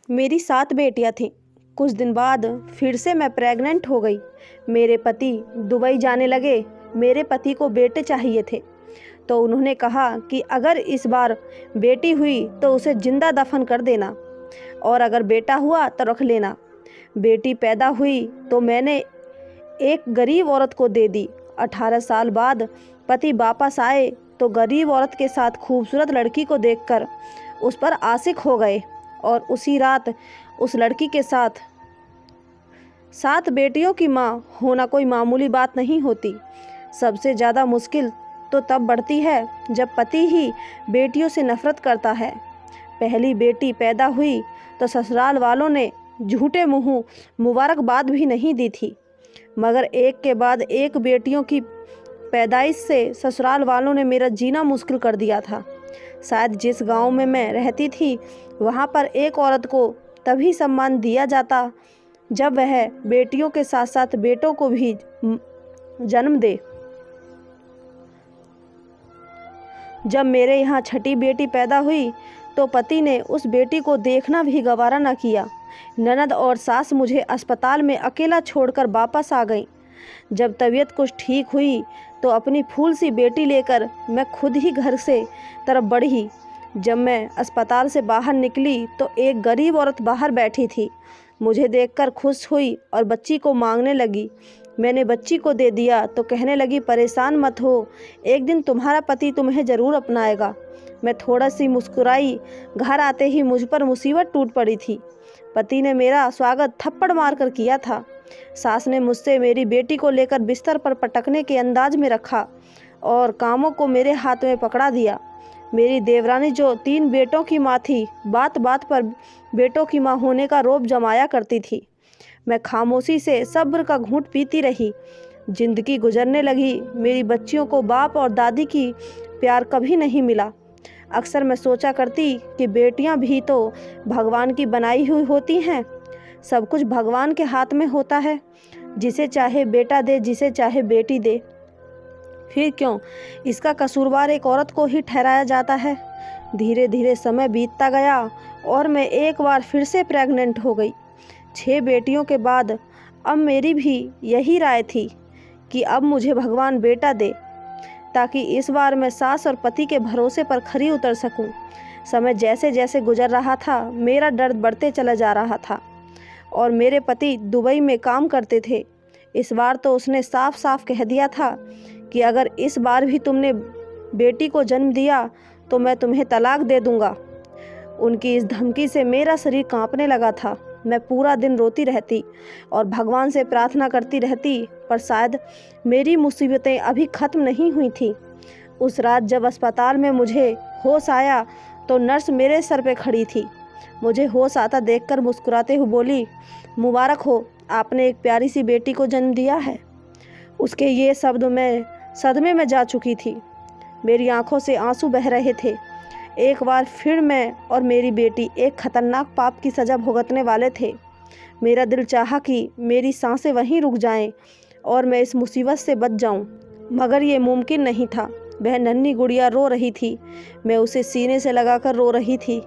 मेरी 7 बेटियां थीं। कुछ दिन बाद फिर से मैं प्रेग्नेंट हो गई। मेरे पति दुबई जाने लगे। मेरे पति को बेटे चाहिए थे, तो उन्होंने कहा कि अगर इस बार बेटी हुई तो उसे जिंदा दफन कर देना, और अगर बेटा हुआ तो रख लेना। बेटी पैदा हुई तो मैंने एक गरीब औरत को दे दी। 18 साल बाद पति वापस आए तो गरीब औरत के साथ खूबसूरत लड़की को देखकर उस पर आशिक हो गए, और उसी रात उस लड़की के साथ 7 बेटियों की माँ होना कोई मामूली बात नहीं होती। सबसे ज़्यादा मुश्किल तो तब बढ़ती है जब पति ही बेटियों से नफरत करता है। पहली बेटी पैदा हुई तो ससुराल वालों ने झूठे मुँह मुबारकबाद भी नहीं दी थी, मगर एक के बाद एक बेटियों की पैदाइश से ससुराल वालों ने मेरा जीना मुश्किल कर दिया था। शायद जिस गांव में मैं रहती थी वहां पर एक औरत को तभी सम्मान दिया जाता जब वह बेटियों के साथ साथ बेटों को भी जन्म दे। जब मेरे यहाँ छठी बेटी पैदा हुई तो पति ने उस बेटी को देखना भी गवारा न किया। ननद और सास मुझे अस्पताल में अकेला छोड़कर वापस आ गईं। जब तबीयत कुछ ठीक हुई तो अपनी फूल सी बेटी लेकर मैं खुद ही घर से तरफ बढ़ी। जब मैं अस्पताल से बाहर निकली तो एक गरीब औरत बाहर बैठी थी। मुझे देखकर खुश हुई और बच्ची को मांगने लगी। मैंने बच्ची को दे दिया तो कहने लगी, परेशान मत हो, एक दिन तुम्हारा पति तुम्हें ज़रूर अपनाएगा। मैं थोड़ा सी मुस्कुराई। घर आते ही मुझ पर मुसीबत टूट पड़ी थी। पति ने मेरा स्वागत थप्पड़ मारकर किया था। सास ने मुझसे मेरी बेटी को लेकर बिस्तर पर पटकने के अंदाज में रखा और कामों को मेरे हाथ में पकड़ा दिया। मेरी देवरानी जो 3 बेटों की माँ थी, बात बात पर बेटों की माँ होने का रौब जमाया करती थी। मैं खामोशी से सब्र का घूंट पीती रही। जिंदगी गुजरने लगी। मेरी बच्चियों को बाप और दादी की प्यार कभी नहीं मिला। अक्सर मैं सोचा करती कि बेटियां भी तो भगवान की बनाई हुई होती हैं। सब कुछ भगवान के हाथ में होता है, जिसे चाहे बेटा दे, जिसे चाहे बेटी दे। फिर क्यों इसका कसूरवार एक औरत को ही ठहराया जाता है। धीरे धीरे समय बीतता गया और मैं एक बार फिर से प्रेग्नेंट हो गई। 6 बेटियों के बाद अब मेरी भी यही राय थी कि अब मुझे भगवान बेटा दे, ताकि इस बार मैं सास और पति के भरोसे पर खरी उतर सकूं। समय जैसे जैसे गुजर रहा था मेरा दर्द बढ़ते चला जा रहा था, और मेरे पति दुबई में काम करते थे। इस बार तो उसने साफ साफ कह दिया था कि अगर इस बार भी तुमने बेटी को जन्म दिया तो मैं तुम्हें तलाक दे दूंगा। उनकी इस धमकी से मेरा शरीर कांपने लगा था। मैं पूरा दिन रोती रहती और भगवान से प्रार्थना करती रहती, पर शायद मेरी मुसीबतें अभी ख़त्म नहीं हुई थीं। उस रात जब अस्पताल में मुझे होश आया तो नर्स मेरे सर पे खड़ी थी। मुझे होश आता देखकर मुस्कुराते हुए बोली, मुबारक हो, आपने एक प्यारी सी बेटी को जन्म दिया है। उसके ये शब्द मैं सदमे में जा चुकी थी। मेरी आंखों से आंसू बह रहे थे। एक बार फिर मैं और मेरी बेटी एक खतरनाक पाप की सज़ा भुगतने वाले थे। मेरा दिल चाहा कि मेरी सांसें वहीं रुक जाएं और मैं इस मुसीबत से बच जाऊं, मगर ये मुमकिन नहीं था। वह नन्ही गुड़िया रो रही थी। मैं उसे सीने से लगाकर रो रही थी।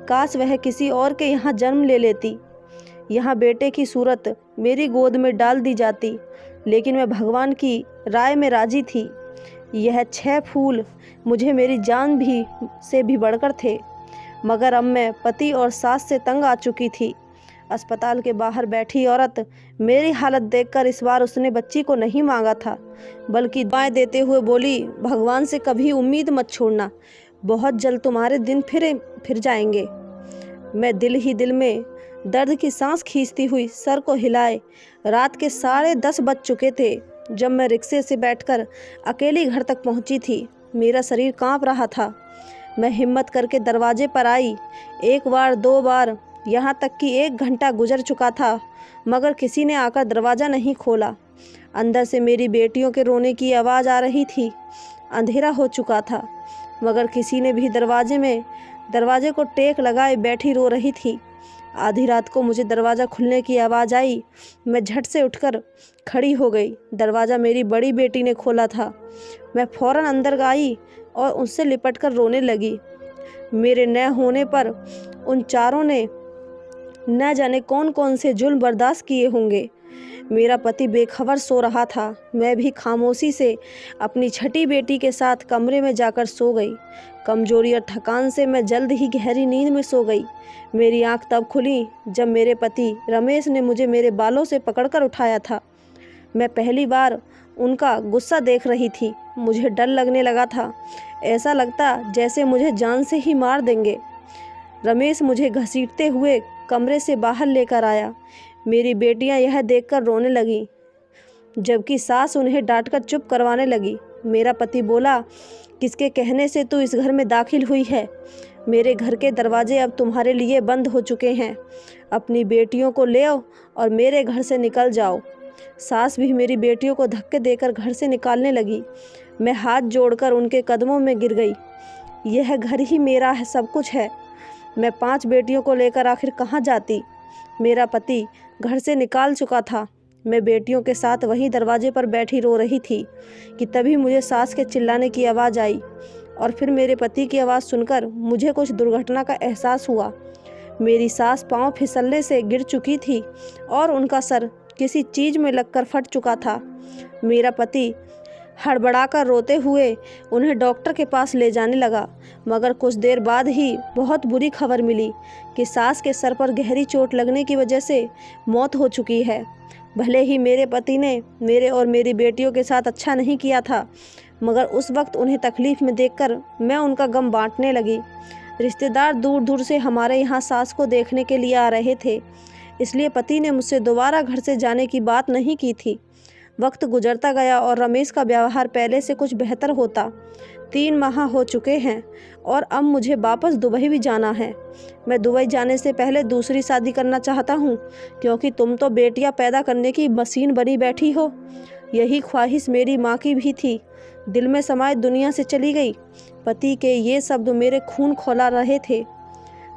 काश वह किसी और के यहाँ जन्म ले लेती। यहाँ बेटे की सूरत मेरी गोद में डाल दी जाती, लेकिन मैं भगवान की राय में राजी थी। यह 6 फूल मुझे मेरी जान से भी बढ़कर थे, मगर अब मैं पति और सास से तंग आ चुकी थी। अस्पताल के बाहर बैठी औरत मेरी हालत देखकर इस बार उसने बच्ची को नहीं मांगा था, बल्कि दुआएं देते हुए बोली, भगवान से कभी उम्मीद मत छोड़ना, बहुत जल्द तुम्हारे दिन फिर जाएंगे। मैं दिल ही दिल में दर्द की सांस खींचती हुई सर को हिलाए। रात के 10:30 बज चुके थे जब मैं रिक्शे से बैठकर अकेली घर तक पहुंची थी। मेरा शरीर कांप रहा था। मैं हिम्मत करके दरवाजे पर आई। 1 बार 2 बार, यहाँ तक कि 1 घंटा गुजर चुका था, मगर किसी ने आकर दरवाज़ा नहीं खोला। अंदर से मेरी बेटियों के रोने की आवाज़ आ रही थी। अंधेरा हो चुका था, मगर किसी ने भी दरवाजे को टेक लगाए बैठी रो रही थी। आधी रात को मुझे दरवाज़ा खुलने की आवाज़ आई। मैं झट से उठकर खड़ी हो गई। दरवाज़ा मेरी बड़ी बेटी ने खोला था। मैं फ़ौरन अंदर आई और उससे लिपटकर रोने लगी। मेरे न होने पर उन चारों ने न जाने कौन कौन से जुल्म बर्दाश्त किए होंगे। मेरा पति बेखबर सो रहा था। मैं भी खामोशी से अपनी छठी बेटी के साथ कमरे में जाकर सो गई। कमजोरी और थकान से मैं जल्द ही गहरी नींद में सो गई। मेरी आंख तब खुली जब मेरे पति रमेश ने मुझे मेरे बालों से पकड़कर उठाया था। मैं पहली बार उनका गुस्सा देख रही थी। मुझे डर लगने लगा था। ऐसा लगता जैसे मुझे जान से ही मार देंगे। रमेश मुझे घसीटते हुए कमरे से बाहर लेकर आया। मेरी बेटियां यह देखकर रोने लगीं, जबकि सास उन्हें डांटकर चुप करवाने लगी। मेरा पति बोला, किसके कहने से तू इस घर में दाखिल हुई है? मेरे घर के दरवाजे अब तुम्हारे लिए बंद हो चुके हैं। अपनी बेटियों को ले आओ और मेरे घर से निकल जाओ। सास भी मेरी बेटियों को धक्के देकर घर से निकालने लगी। मैं हाथ जोड़कर उनके कदमों में गिर गई। यह घर ही मेरा है, सब कुछ है। मैं 5 बेटियों को लेकर आखिर कहाँ जाती? मेरा पति घर से निकाल चुका था। मैं बेटियों के साथ वहीं दरवाजे पर बैठी रो रही थी कि तभी मुझे सास के चिल्लाने की आवाज़ आई और फिर मेरे पति की आवाज़ सुनकर मुझे कुछ दुर्घटना का एहसास हुआ। मेरी सास पांव फिसलने से गिर चुकी थी और उनका सर किसी चीज़ में लगकर फट चुका था। मेरा पति हड़बड़ाकर रोते हुए उन्हें डॉक्टर के पास ले जाने लगा, मगर कुछ देर बाद ही बहुत बुरी खबर मिली कि सास के सर पर गहरी चोट लगने की वजह से मौत हो चुकी है। भले ही मेरे पति ने मेरे और मेरी बेटियों के साथ अच्छा नहीं किया था, मगर उस वक्त उन्हें तकलीफ़ में देखकर मैं उनका गम बांटने लगी। रिश्तेदार दूर दूर से हमारे यहाँ सास को देखने के लिए आ रहे थे, इसलिए पति ने मुझसे दोबारा घर से जाने की बात नहीं की थी। वक्त गुजरता गया और रमेश का व्यवहार पहले से कुछ बेहतर होता। 3 माह हो चुके हैं और अब मुझे वापस दुबई भी जाना है। मैं दुबई जाने से पहले दूसरी शादी करना चाहता हूँ, क्योंकि तुम तो बेटियाँ पैदा करने की मशीन बनी बैठी हो। यही ख्वाहिश मेरी माँ की भी थी। दिल में समाये दुनिया से चली गई। पति के ये शब्द मेरे खून खौला रहे थे।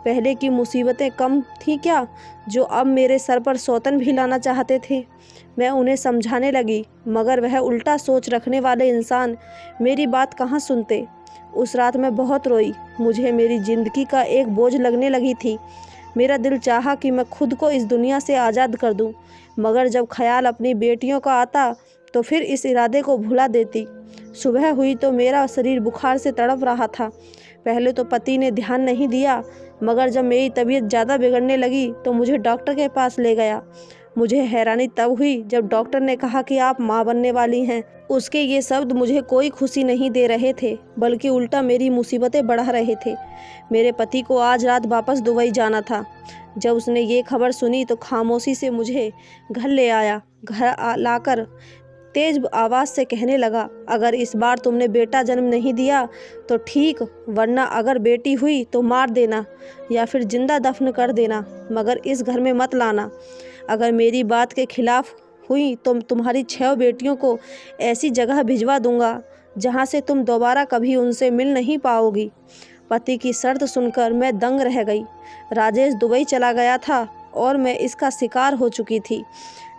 पहले की मुसीबतें कम थी क्या, जो अब मेरे सर पर सौतन भी लाना चाहते थे? मैं उन्हें समझाने लगी, मगर वह उल्टा सोच रखने वाले इंसान मेरी बात कहाँ सुनते। उस रात मैं बहुत रोई। मुझे मेरी ज़िंदगी का एक बोझ लगने लगी थी। मेरा दिल चाहा कि मैं खुद को इस दुनिया से आज़ाद कर दूं, मगर जब ख्याल अपनी बेटियों का आता तो फिर इस इरादे को भुला देती। सुबह हुई तो मेरा शरीर बुखार से तड़प रहा था। पहले तो पति ने ध्यान नहीं दिया, मगर जब मेरी तबीयत ज़्यादा बिगड़ने लगी तो मुझे डॉक्टर के पास ले गया। मुझे हैरानी तब हुई जब डॉक्टर ने कहा कि आप माँ बनने वाली हैं। उसके ये शब्द मुझे कोई खुशी नहीं दे रहे थे, बल्कि उल्टा मेरी मुसीबतें बढ़ा रहे थे। मेरे पति को आज रात वापस दुबई जाना था। जब उसने ये खबर सुनी तो खामोशी से मुझे घर ले आया। घर लाकर तेज आवाज़ से कहने लगा, अगर इस बार तुमने बेटा जन्म नहीं दिया तो ठीक, वरना अगर बेटी हुई तो मार देना या फिर जिंदा दफन कर देना, मगर इस घर में मत लाना। अगर मेरी बात के खिलाफ हुई तो तुम्हारी 6 बेटियों को ऐसी जगह भिजवा दूंगा जहां से तुम दोबारा कभी उनसे मिल नहीं पाओगी। पति की शर्त सुनकर मैं दंग रह गई। राजेश दुबई चला गया था और मैं इसका शिकार हो चुकी थी।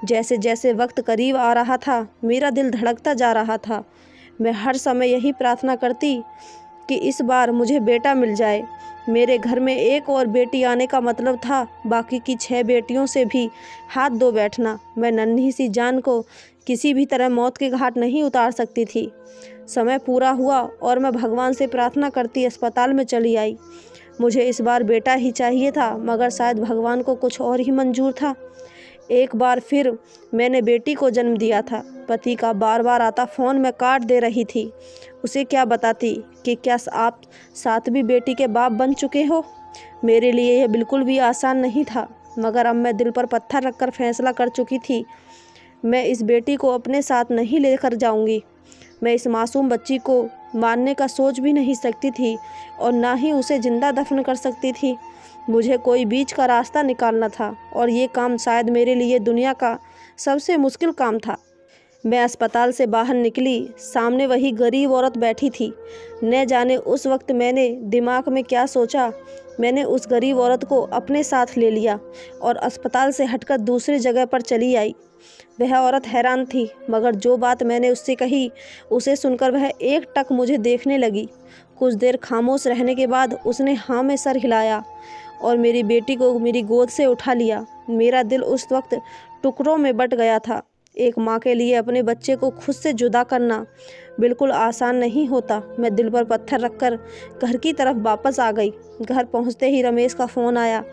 जैसे जैसे वक्त करीब आ रहा था, मेरा दिल धड़कता जा रहा था। मैं हर समय यही प्रार्थना करती कि इस बार मुझे बेटा मिल जाए। मेरे घर में एक और बेटी आने का मतलब था बाकी की 6 बेटियों से भी हाथ धो बैठना। मैं नन्ही सी जान को किसी भी तरह मौत के घाट नहीं उतार सकती थी। समय पूरा हुआ और मैं भगवान से प्रार्थना करती अस्पताल में चली आई। मुझे इस बार बेटा ही चाहिए था, मगर शायद भगवान को कुछ और ही मंजूर था। एक बार फिर मैंने बेटी को जन्म दिया था। पति का बार बार आता फ़ोन मैं काट दे रही थी। उसे क्या बताती कि क्या आप 7वीं बेटी के बाप बन चुके हो। मेरे लिए यह बिल्कुल भी आसान नहीं था, मगर अब मैं दिल पर पत्थर रखकर फैसला कर चुकी थी। मैं इस बेटी को अपने साथ नहीं लेकर जाऊंगी। मैं इस मासूम बच्ची को मारने का सोच भी नहीं सकती थी और ना ही उसे जिंदा दफन कर सकती थी। मुझे कोई बीच का रास्ता निकालना था और ये काम शायद मेरे लिए दुनिया का सबसे मुश्किल काम था। मैं अस्पताल से बाहर निकली, सामने वही गरीब औरत बैठी थी। न जाने उस वक्त मैंने दिमाग में क्या सोचा। मैंने उस गरीब औरत को अपने साथ ले लिया और अस्पताल से हटकर दूसरी जगह पर चली आई। वह औरत हैरान थी, मगर जो बात मैंने उससे कही उसे सुनकर वह एकटक मुझे देखने लगी। कुछ देर खामोश रहने के बाद उसने हाँ में सर हिलाया और मेरी बेटी को मेरी गोद से उठा लिया। मेरा दिल उस वक्त टुकड़ों में बट गया था। एक माँ के लिए अपने बच्चे को खुद से जुदा करना बिल्कुल आसान नहीं होता। मैं दिल पर पत्थर रखकर घर की तरफ वापस आ गई। घर पहुँचते ही रमेश का फ़ोन आया।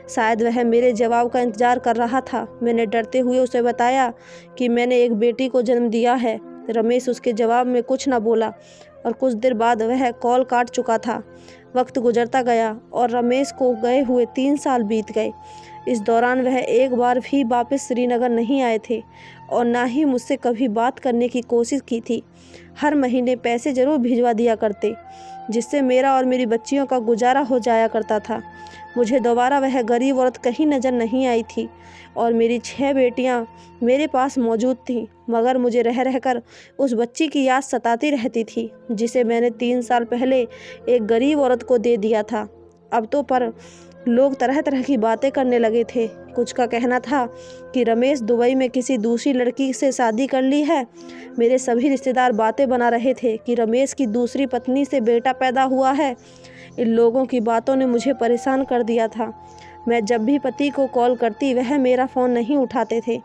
शायद वह मेरे जवाब का इंतज़ार कर रहा था। मैंने डरते हुए उसे बताया कि मैंने एक बेटी को जन्म दिया है। रमेश उसके जवाब में कुछ न बोला और कुछ देर बाद वह कॉल काट चुका था। वक्त गुजरता गया और रमेश को गए हुए 3 साल बीत गए। इस दौरान वह एक बार भी वापस श्रीनगर नहीं आए थे और ना ही मुझसे कभी बात करने की कोशिश की थी। हर महीने पैसे ज़रूर भिजवा दिया करते, जिससे मेरा और मेरी बच्चियों का गुजारा हो जाया करता था। मुझे दोबारा वह गरीब औरत कहीं नज़र नहीं आई थी और मेरी 6 बेटियां मेरे पास मौजूद थीं, मगर मुझे रह रहकर उस बच्ची की याद सताती रहती थी जिसे मैंने 3 साल पहले एक गरीब औरत को दे दिया था। अब तो पर लोग तरह तरह की बातें करने लगे थे। कुछ का कहना था कि रमेश दुबई में किसी दूसरी लड़की से शादी कर ली है। मेरे सभी रिश्तेदार बातें बना रहे थे कि रमेश की दूसरी पत्नी से बेटा पैदा हुआ है। इन लोगों की बातों ने मुझे परेशान कर दिया था। मैं जब भी पति को कॉल करती वह मेरा फ़ोन नहीं उठाते थे।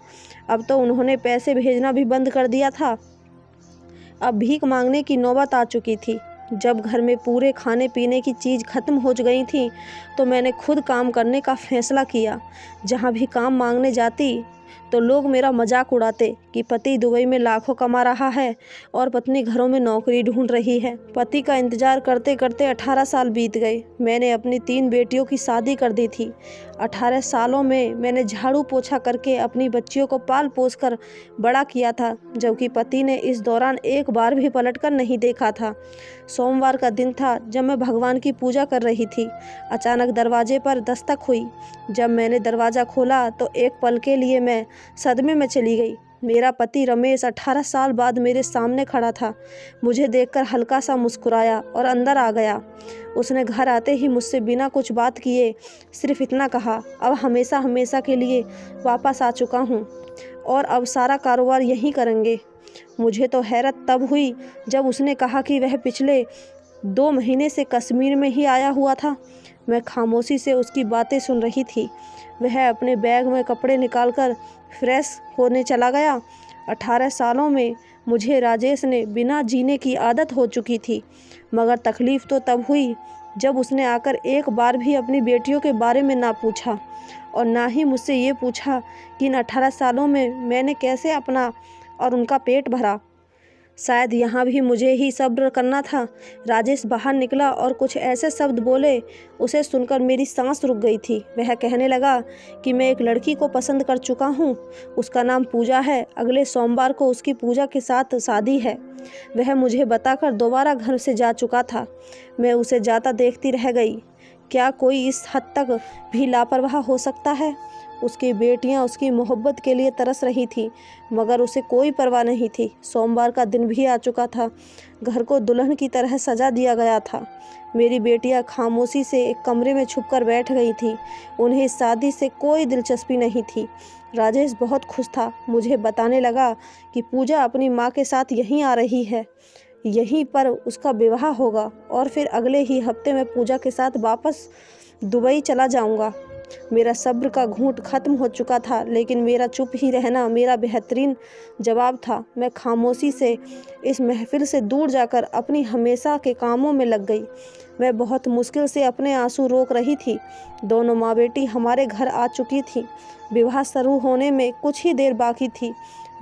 अब तो उन्होंने पैसे भेजना भी बंद कर दिया था। अब भीख मांगने की नौबत आ चुकी थी। जब घर में पूरे खाने पीने की चीज़ खत्म हो गई थी तो मैंने खुद काम करने का फैसला किया। जहाँ भी काम मांगने जाती तो लोग मेरा मजाक उड़ाते कि पति दुबई में लाखों कमा रहा है और पत्नी घरों में नौकरी ढूंढ रही है। पति का इंतज़ार करते करते 18 साल बीत गए। मैंने अपनी 3 बेटियों की शादी कर दी थी। 18 सालों में मैंने झाड़ू पोछा करके अपनी बच्चियों को पाल पोस कर बड़ा किया था, जबकि पति ने इस दौरान एक बार भी पलटकर नहीं देखा था। सोमवार का दिन था जब मैं भगवान की पूजा कर रही थी। अचानक दरवाजे पर दस्तक हुई। जब मैंने दरवाज़ा खोला तो एक पल के लिए मैं सदमे में चली गई। मेरा पति रमेश 18 साल बाद मेरे सामने खड़ा था। मुझे देखकर हल्का सा मुस्कुराया और अंदर आ गया। उसने घर आते ही मुझसे बिना कुछ बात किए सिर्फ इतना कहा, अब हमेशा हमेशा के लिए वापस आ चुका हूँ और अब सारा कारोबार यहीं करेंगे। मुझे तो हैरत तब हुई जब उसने कहा कि वह पिछले 2 महीने से कश्मीर में ही आया हुआ था। मैं खामोशी से उसकी बातें सुन रही थी। वह अपने बैग में कपड़े निकालकर फ्रेश होने चला गया। 18 सालों में मुझे राजेश ने बिना जीने की आदत हो चुकी थी, मगर तकलीफ़ तो तब हुई जब उसने आकर एक बार भी अपनी बेटियों के बारे में ना पूछा और ना ही मुझसे ये पूछा कि इन 18 सालों में मैंने कैसे अपना और उनका पेट भरा। शायद यहाँ भी मुझे ही सब्र करना था। राजेश बाहर निकला और कुछ ऐसे शब्द बोले, उसे सुनकर मेरी सांस रुक गई थी। वह कहने लगा कि मैं एक लड़की को पसंद कर चुका हूँ, उसका नाम पूजा है। अगले सोमवार को उसकी पूजा के साथ शादी है। वह मुझे बताकर दोबारा घर से जा चुका था। मैं उसे जाता देखती रह गई। क्या कोई इस हद तक भी लापरवाह हो सकता है? उसकी बेटियां उसकी मोहब्बत के लिए तरस रही थीं, मगर उसे कोई परवाह नहीं थी। सोमवार का दिन भी आ चुका था। घर को दुल्हन की तरह सजा दिया गया था। मेरी बेटियां खामोशी से एक कमरे में छुपकर बैठ गई थीं। उन्हें इस शादी से कोई दिलचस्पी नहीं थी। राजेश बहुत खुश था। मुझे बताने लगा कि पूजा अपनी माँ के साथ यहीं आ रही है, यहीं पर उसका विवाह होगा और फिर अगले ही हफ्ते में पूजा के साथ वापस दुबई चला जाऊंगा। मेरा सब्र का घूंट खत्म हो चुका था, लेकिन मेरा चुप ही रहना मेरा बेहतरीन जवाब था। मैं खामोशी से इस महफिल से दूर जाकर अपनी हमेशा के कामों में लग गई। मैं बहुत मुश्किल से अपने आंसू रोक रही थी। दोनों माँ बेटी हमारे घर आ चुकी थी। विवाह शुरू होने में कुछ ही देर बाकी थी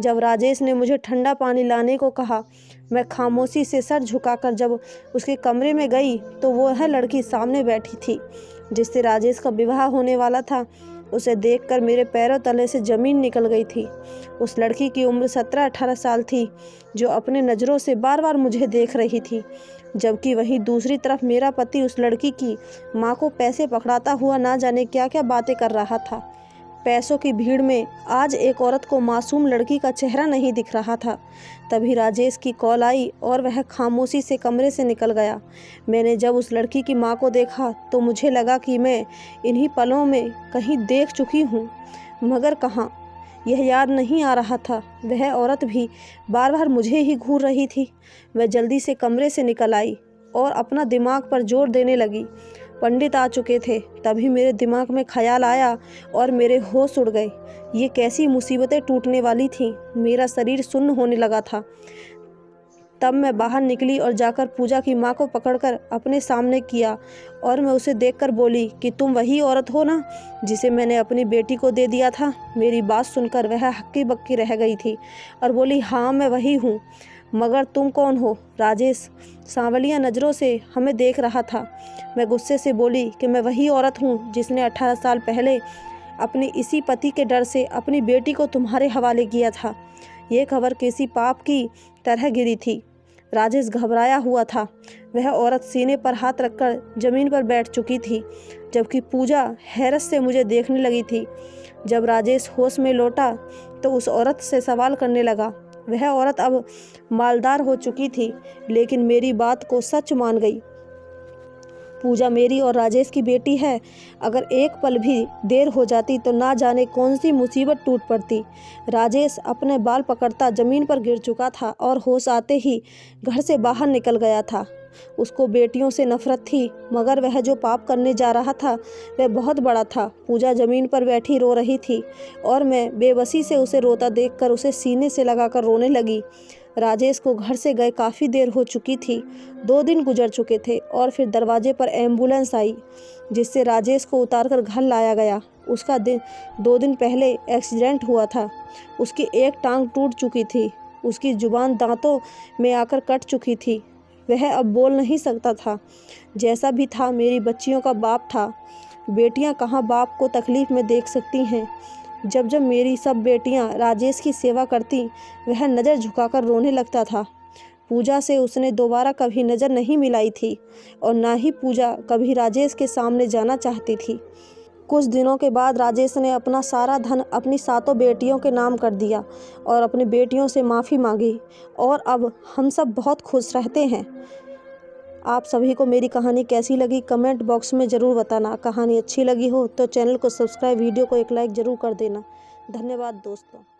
जब राजेश ने मुझे ठंडा पानी लाने को कहा। मैं खामोशी से सर झुकाकर जब उसके कमरे में गई तो वह लड़की सामने बैठी थी जिससे राजेश का विवाह होने वाला था। उसे देखकर मेरे पैरों तले से ज़मीन निकल गई थी। उस लड़की की उम्र 17-18 साल थी, जो अपने नज़रों से बार बार मुझे देख रही थी, जबकि वहीं दूसरी तरफ मेरा पति उस लड़की की माँ को पैसे पकड़ाता हुआ ना जाने क्या क्या बातें कर रहा था। पैसों की भीड़ में आज एक औरत को मासूम लड़की का चेहरा नहीं दिख रहा था। तभी राजेश की कॉल आई और वह खामोशी से कमरे से निकल गया। मैंने जब उस लड़की की माँ को देखा तो मुझे लगा कि मैं इन्हीं पलों में कहीं देख चुकी हूँ, मगर कहाँ, यह याद नहीं आ रहा था। वह औरत भी बार बार मुझे ही घूर रही थी। मैं जल्दी से कमरे से निकल आई और अपना दिमाग पर जोर देने लगी। पंडित आ चुके थे। तभी मेरे दिमाग में ख्याल आया और मेरे होश उड़ गए। ये कैसी मुसीबतें टूटने वाली थीं। मेरा शरीर सुन्न होने लगा था। तब मैं बाहर निकली और जाकर पूजा की माँ को पकड़कर अपने सामने किया और मैं उसे देखकर बोली कि तुम वही औरत हो ना जिसे मैंने अपनी बेटी को दे दिया था। मेरी बात सुनकर वह हक्की बक्की रह गई थी और बोली, हाँ मैं वही हूँ, मगर तुम कौन हो? राजेश सांवलिया नज़रों से हमें देख रहा था। मैं गुस्से से बोली कि मैं वही औरत हूँ जिसने 18 साल पहले अपने इसी पति के डर से अपनी बेटी को तुम्हारे हवाले किया था। ये खबर किसी पाप की तरह गिरी थी। राजेश घबराया हुआ था। वह औरत सीने पर हाथ रखकर ज़मीन पर बैठ चुकी थी, जबकि पूजा हैरत से मुझे देखने लगी थी। जब राजेश होश में लौटा तो उस औरत से सवाल करने लगा। वह औरत अब मालदार हो चुकी थी, लेकिन मेरी बात को सच मान गई। पूजा मेरी और राजेश की बेटी है। अगर एक पल भी देर हो जाती तो ना जाने कौन सी मुसीबत टूट पड़ती। राजेश अपने बाल पकड़ता ज़मीन पर गिर चुका था और होश आते ही घर से बाहर निकल गया था। उसको बेटियों से नफरत थी, मगर वह जो पाप करने जा रहा था वह बहुत बड़ा था। पूजा ज़मीन पर बैठी रो रही थी और मैं बेबसी से उसे रोता देखकर उसे सीने से लगाकर रोने लगी। राजेश को घर से गए काफ़ी देर हो चुकी थी। 2 दिन गुजर चुके थे और फिर दरवाजे पर एम्बुलेंस आई, जिससे राजेश को उतारकर घर लाया गया। उसका 2 दिन पहले एक्सीडेंट हुआ था। उसकी एक टांग टूट चुकी थी। उसकी जुबान दांतों में आकर कट चुकी थी। वह अब बोल नहीं सकता था। जैसा भी था, मेरी बच्चियों का बाप था। बेटियां कहाँ बाप को तकलीफ़ में देख सकती हैं। जब जब मेरी सब बेटियां राजेश की सेवा करती, वह नज़र झुकाकर रोने लगता था। पूजा से उसने दोबारा कभी नज़र नहीं मिलाई थी और ना ही पूजा कभी राजेश के सामने जाना चाहती थी। कुछ दिनों के बाद राजेश ने अपना सारा धन अपनी 7 बेटियों के नाम कर दिया और अपनी बेटियों से माफ़ी मांगी और अब हम सब बहुत खुश रहते हैं। आप सभी को मेरी कहानी कैसी लगी कमेंट बॉक्स में ज़रूर बताना। कहानी अच्छी लगी हो तो चैनल को सब्सक्राइब, वीडियो को एक लाइक ज़रूर कर देना। धन्यवाद दोस्तों।